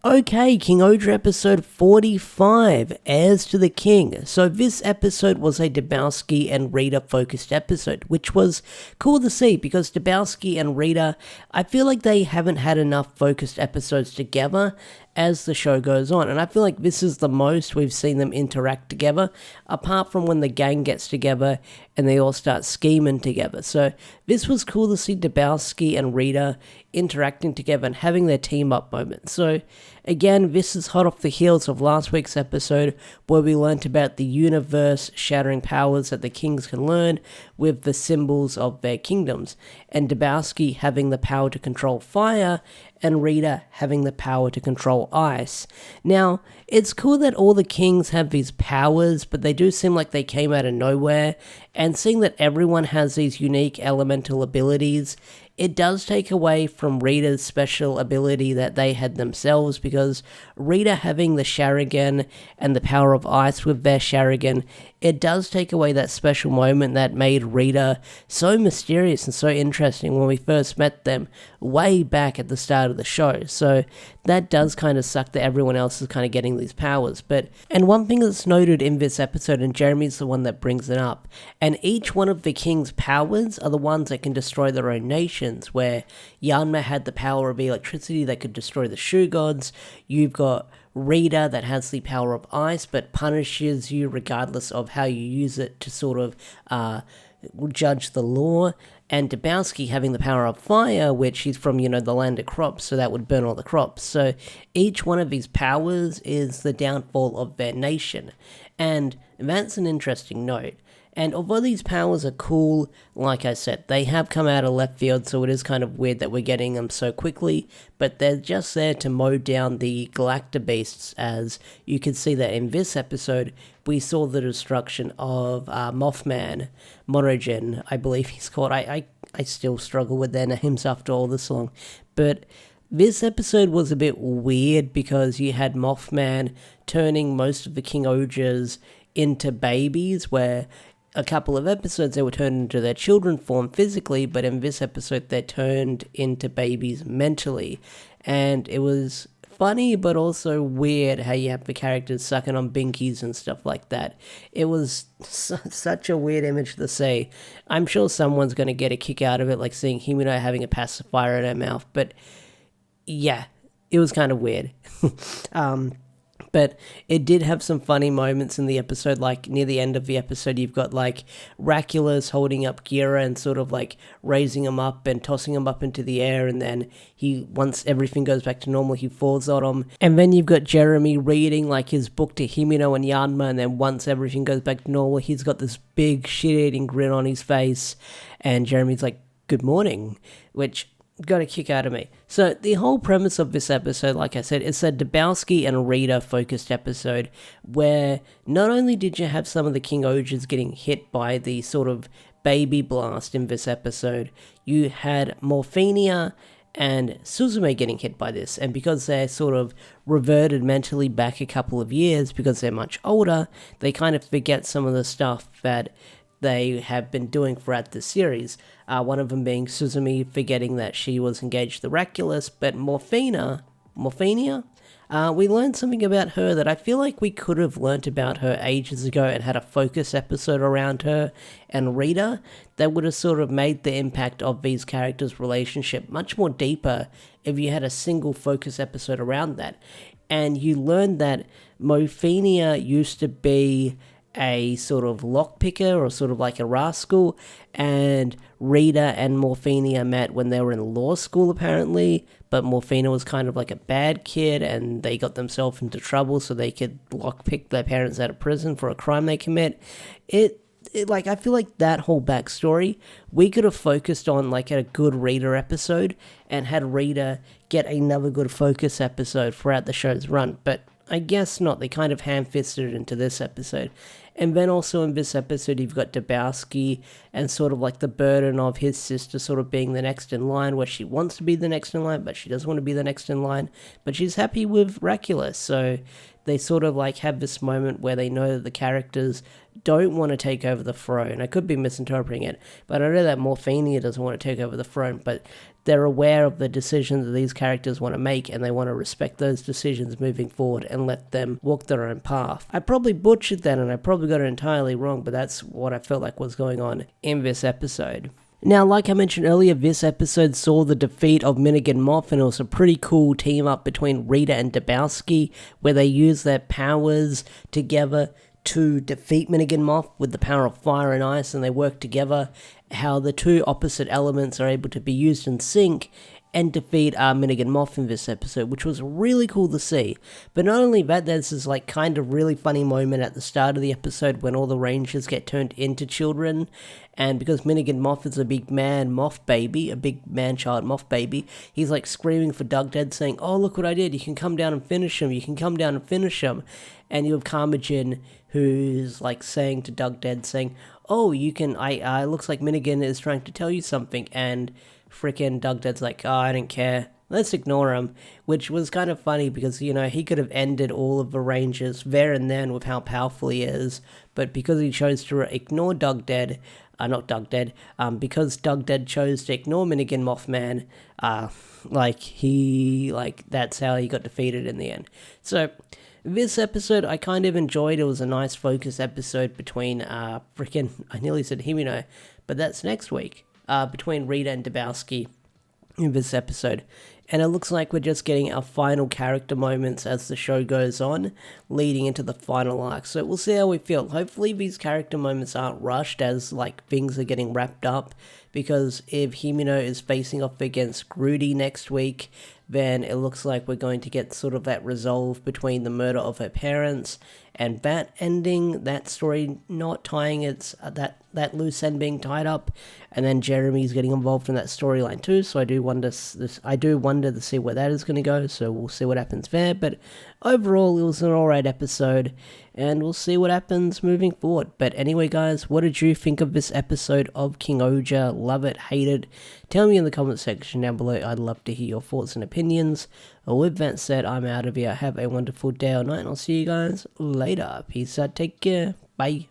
Okay, King-Ohger episode 45, Heirs to the King. So this episode was a Dabowski and Rita focused episode, which was cool to see because Dabowski and Rita, I feel like they haven't had enough focused episodes together as the show goes on, and I feel like this is the most we've seen them interact together, apart from when the gang gets together and they all start scheming together. So this was cool to see Dabowski and Rita interacting together and having their team up moment. So again, this is hot off the heels of last week's episode where we learnt about the universe shattering powers that the kings can learn with the symbols of their kingdoms, and Dabowski having the power to control fire and Rita having the power to control ice. Now, it's cool that all the kings have these powers, but they do seem like they came out of nowhere, and seeing that everyone has these unique elemental abilities, it does take away from Rita's special ability that they had themselves, because Rita having the Sharingan and the power of ice with their Sharingan, it does take away that special moment that made Rita so mysterious and so interesting when we first met them way back at the start of the show. So that does kind of suck that everyone else is kind of getting these powers. And one thing that's noted in this episode, and Jeremy's the one that brings it up, and each one of the king's powers are the ones that can destroy their own nations, where Yanma had the power of electricity that could destroy the shoe gods. You've got Rita that has the power of ice but punishes you regardless of how you use it to sort of judge the law, and Dabowski having the power of fire, which he's from, the land of crops, so that would burn all the crops. So each one of these powers is the downfall of their nation, and that's an interesting note. And although these powers are cool, like I said, they have come out of left field, so it is kind of weird that we're getting them so quickly, but they're just there to mow down the Galacta beasts, as you can see that in this episode, we saw the destruction of Mothman, Monogen, I believe he's called. I still struggle with their names after all this long, but this episode was a bit weird because you had Mothman turning most of the King-Ohgers into babies, where a couple of episodes they were turned into their children form physically, but in this episode they're turned into babies mentally. And it was funny but also weird how you have the characters sucking on binkies and stuff like that. It was such a weird image to see. I'm sure someone's going to get a kick out of it, like seeing Himino having a pacifier in her mouth, but yeah, it was kind of weird. But it did have some funny moments in the episode, like near the end of the episode, you've got like Raculus holding up Gira and sort of like raising him up and tossing him up into the air, and then once everything goes back to normal, he falls on him. And then you've got Jeremy reading like his book to Himino and Yanma, and then once everything goes back to normal, he's got this big shit-eating grin on his face, and Jeremy's like, "Good morning," which got a kick out of me. So the whole premise of this episode, like I said, is a Dabowski and Rita focused episode where not only did you have some of the King-Ohgers getting hit by the sort of baby blast in this episode, you had Morphenia and Suzume getting hit by this, and because they're sort of reverted mentally back a couple of years because they're much older, they kind of forget some of the stuff that they have been doing throughout the series. One of them being Suzume forgetting that she was engaged to Raculus, but Morphenia, we learned something about her that I feel like we could have learnt about her ages ago and had a focus episode around her and Rita that would have sort of made the impact of these characters' relationship much more deeper if you had a single focus episode around that. And you learned that Morphenia used to be a sort of lockpicker or sort of like a rascal, and Rita and Morphenia met when they were in law school apparently, but Morphenia was kind of like a bad kid and they got themselves into trouble so they could lockpick their parents out of prison for a crime they commit. I feel like that whole backstory, we could have focused on like a good Rita episode and had Rita get another good focus episode throughout the show's run, but I guess not. They kind of ham-fisted it into this episode. And then also in this episode, you've got Dabowski and sort of like the burden of his sister sort of being the next in line, where she wants to be the next in line, but she doesn't want to be the next in line, but she's happy with Raculus. So they sort of like have this moment where they know that the characters don't want to take over the throne. I could be misinterpreting it, but I know that Morphenia doesn't want to take over the throne, but they're aware of the decisions that these characters want to make, and they want to respect those decisions moving forward and let them walk their own path. I probably butchered that and I probably got it entirely wrong, but that's what I felt like was going on in this episode. Now, like I mentioned earlier, this episode saw the defeat of Minigan Moth, and it was a pretty cool team up between Rita and Dabowski, where they use their powers together to defeat Minigan Moth with the power of fire and ice, and they work together, how the two opposite elements are able to be used in sync and defeat Minigan Moth in this episode, which was really cool to see. But not only that, there's this like kind of really funny moment at the start of the episode when all the Rangers get turned into children, and because Minigan Moth is a big man moth baby, a big man-child moth baby, he's like screaming for Doug Dead, saying, "Oh, look what I did, you can come down and finish him, you can come down and finish him." And you have Carmagen, who's like saying to Doug Dead, saying, "Oh, you can, looks like Minigan is trying to tell you something," and frickin' Doug Dead's like, "Oh, I don't care, let's ignore him," which was kind of funny because, you know, he could have ended all of the Rangers there and then with how powerful he is, but because he chose to ignore Doug Dead, because Doug Dead chose to ignore Minigan Mothman, that's how he got defeated in the end. So, this episode I kind of enjoyed. It was a nice focus episode between, I nearly said Himino, but that's next week, between Rita and Dabowski in this episode. And it looks like we're just getting our final character moments as the show goes on, leading into the final arc. So we'll see how we feel. Hopefully these character moments aren't rushed as like things are getting wrapped up, because if Himino is facing off against Grudy next week, then it looks like we're going to get sort of that resolve between the murder of her parents and that ending, that story not tying its that loose end being tied up, and then Jeremy's getting involved in that storyline too. So I do wonder to see where that is going to go. So we'll see what happens there. But overall, it was an alright episode, and we'll see what happens moving forward. But anyway, guys, what did you think of this episode of King-Ohger? Love it, hate it? Tell me in the comment section down below. I'd love to hear your thoughts and opinions. With that said, I'm out of here. Have a wonderful day or night, and I'll see you guys later. Peace out, take care, bye.